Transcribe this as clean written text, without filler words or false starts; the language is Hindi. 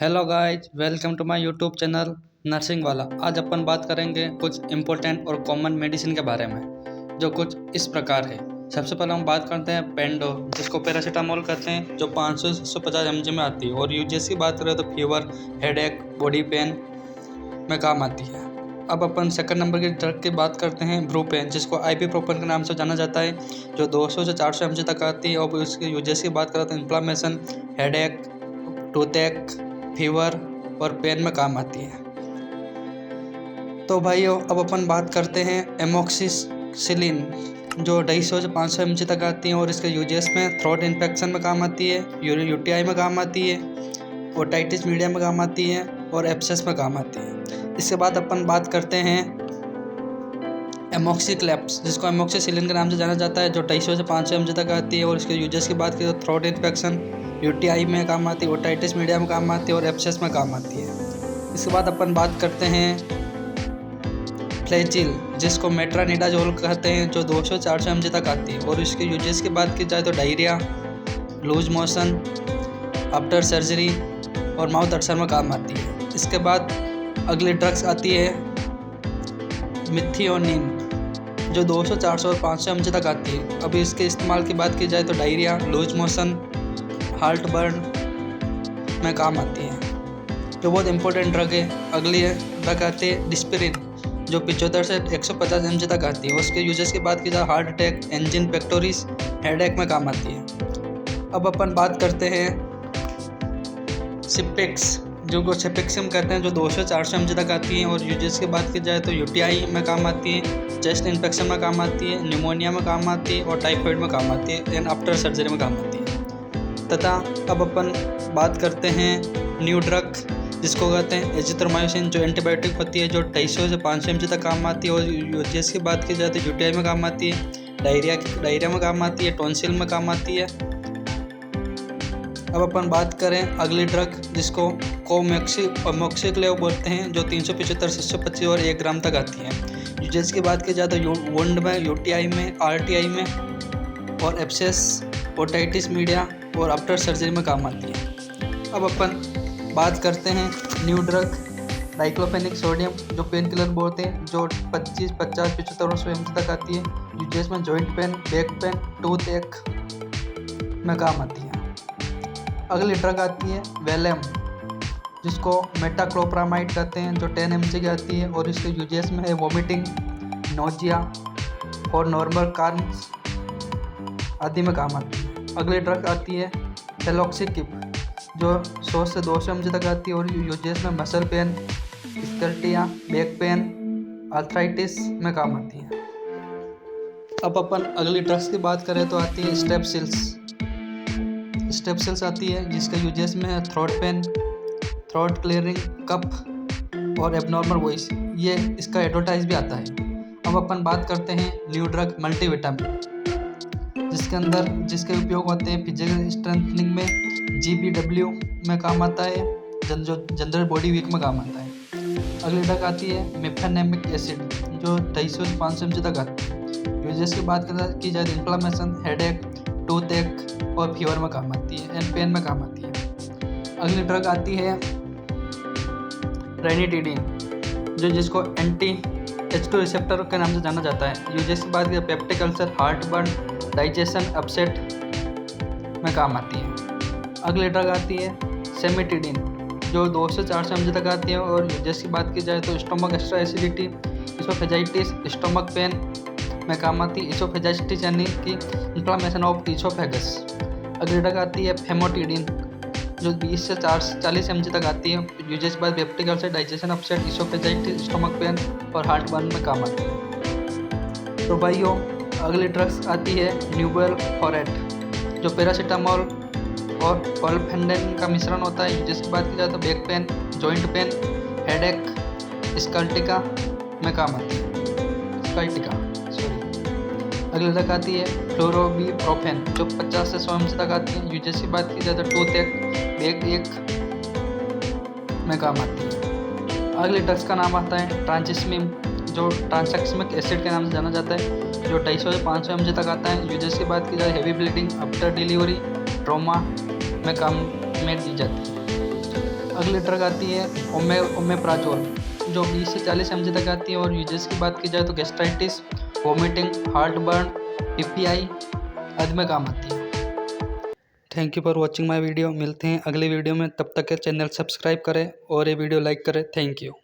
Hello guys, welcome to my YouTube channel nursing वाला। आज अपन बात करेंगे कुछ इम्पोर्टेंट और कॉमन मेडिसिन के बारे में, जो कुछ इस प्रकार है। सबसे पहले हम बात करते हैं पेंडो, जिसको पैरासीटामोल कहते हैं, जो 500 से 150 mg में आती है। और यूजेस की बात करें तो फीवर, हेडेक, बॉडी पेन में काम आती है। अब अपन सेकंड नंबर की ड्रग की बात करते हैं ब्रूपेन, जिसको आइबुप्रोफेन के नाम से जाना जाता है, जो 200 से 400 mg तक आती है। और उसके यूजेस की बात करें तो इन्फ्लामेशन, हेडेक, टूथेक, फीवर और पेन में काम आती है। तो भाइयों, अब अपन बात करते हैं एमोक्सिसिलिन, जो 250 से 500 mg तक आती है। और इसके यूजेस में थ्रोट इन्फेक्शन में काम आती है, यूटीआई में काम आती है, ओटाइटिस मीडिया में काम आती है और एब्सेस में काम आती है। इसके बाद अपन बात करते हैं एमोक्सिक्लैप्स, जिसको एमोक्सिसिलिन के नाम से जाना जाता है, जो 250 से 500 mg तक आती है। और इसके यूजेस की बात करें तो थ्रोट इन्फेक्शन, यूटीआई में काम आती है, ओटाइटिस मीडिया में काम आती है और एब्सेस में काम आती है। इसके बाद अपन बात करते हैं फ्लैजिल, जिसको मेट्रानिडाजोल कहते हैं, जो 200-400 mg तक आती है। और इसके यूजेस की बात की जाए तो diarrhoea, loose motion, after surgery और माउथ अल्सर में काम आती है। इसके बाद अगली ड्रग्स आती है मिथियोनिन, जो 200, 400 और 500 mg तक आती है। अभी इसके इस्तेमाल की बात की जाए तो diarrhoea, loose motion, heartburn में काम आती है, जो बहुत इंपॉर्टेंट ड्रग है। अगली ड्रग आती है डिस्पिरिन, जो 75 से 150 mg तक आती है। उसके यूजेस की बात की जाए heart attack, engine pectoris, headache में काम आती है। अब अपन बात करते हैं सिपेक्स, जो को सेपेक्सिम कहते हैं, जो 200-400 mg तक आती है। और यूजेस की बात की जाए तो यूटीआई में काम आती है, चेस्ट इन्फेक्शन में काम आती है, न्यूमोनिया में काम आती है और टाइफाइड में काम आती है एंड आफ्टर सर्जरी में काम आती है। तथा अब अपन बात करते हैं न्यू ड्रग, जिसको कहते हैं एजिथ्रोमाइसिन, जो एंटीबायोटिक होती है, जो 250 से 500 mg तक काम आती है। और यूजेस की बात की जाए तो यूटीआई में काम आती है, डायरिया में काम आती है, टॉन्सिल में काम आती है। अब अपन बात करें अगली ड्रग, जिसको कोमोक्सिक्लेव बोलते हैं, जो 375 से 125 और 1 ग्राम तक आती है। यूजेस की बात की जाए तो वुंड में, यूटीआई में, आरटीआई में और एब्सेस, ओटाइटिस मीडिया और आफ्टर सर्जरी में काम आती है। अब अपन बात करते हैं न्यू ड्रग डाइक्लोफेनिक सोडियम, जो पेन किलर बोलते हैं, जो 25, 50, 75 और 100 mg तक आती है। यूजेस में joint pain, back pain, tooth एक में काम आती है। अगली ड्रग आती है वेलेम, जिसको मेटाक्लोप्रामाइड कहते हैं, जो 10 mg की आती है। और इसके यूजेस में है वोमिटिंग, नोजिया और नॉर्मल कार्न्स आदि में काम आती है। अगली ड्रग आती है सेलोक्सिकिप, जो 100 से 200 mg तक आती है। और यूजेस में मसल पेन, स्कर्टिया, बैक पेन, आर्थराइटिस में काम आती है। अब अपन अगली ड्रग्स की बात करें तो आती है स्टेप्सिल्स आती है, जिसका यूजेस में है थ्रोट पेन, थ्रोट क्लियरिंग, कफ और एबनॉर्मल वॉइस। ये इसका एडवर्टाइज भी आता है। अब अपन बात करते हैं न्यू ड्रग मल्टीविटामिन, जिसके उपयोग होते हैं फिजिकल स्ट्रेंथनिंग में, GBW में काम आता है, जो जनरल बॉडी वीक में काम आता है। अगली ड्रग आती है मेफेनेमिक एसिड, जो 250 से 500 mg तक आती है। यूजेस की बात की जाए तो इन्फ्लामेशन, हेडेक, टूथ एक और फीवर में काम आती है एंड पेन में काम आती है। अगली ड्रग आती है रेनिटिडीन, जिसको एंटी H2 रिसेप्टर के नाम से जाना जाता है। यूजेस की बात की जाए peptic ulcer, heart burn, digestion upset में काम आती है। अगली ड्रग आती है सेमिटिडीन, जो 200 से 400 mg तक आती है। और यूजेस की बात की जाए तो stomach extra acidity, oesophagitis, stomach pain में काम आती है, इसोफेजाइटिस यानी कि इन्फ्लामेशन ऑफ इसोफेगस। अगली ड्रग आती है फेमोटिडीन, जो 20 से 40 mg तक आती है। यूजेस के बाद peptic ulcer, digestion upset, oesophagitis, stomach pain और हार्ट बर्न में काम आती है। तो भाइयों, अगली ड्रग्स आती है न्यूबेल फॉरेट, जो पैरासीटामोल और पॉलफेंडेन का मिश्रण होता है। जिसकी बात की जाए तो back pain, joint pain, headache, स्कल्टिका में काम आती है, अगली ड्रग आती है फ्लोरोबिप्रोफेन, जो 50 से 100 mg तक आती है। यूजेस की बात की जाए तो टूथ एक, बैक एक में काम आती है। अगली ड्रग्स का नाम आता है ट्रांजिस्मिम, जो ट्रांसैक्समिक एसिड के नाम से जाना जाता है, जो 250 से 500 mg तक आता है। यूजेस की बात की जाए heavy bleeding, after delivery, trauma में काम में दी जाती है। अगली ड्रग आती है ओमेप्राजोल, जो 20 से 40 mg तक आती है। और यूजेस की बात की जाए तो gastritis, vomiting, heart burn, PPI आदि में काम आती है। Thank you for watching my video. मिलते हैं अगले वीडियो में, तब तक के चैनल सब्सक्राइब करें और ये वीडियो लाइक करें। Thank you.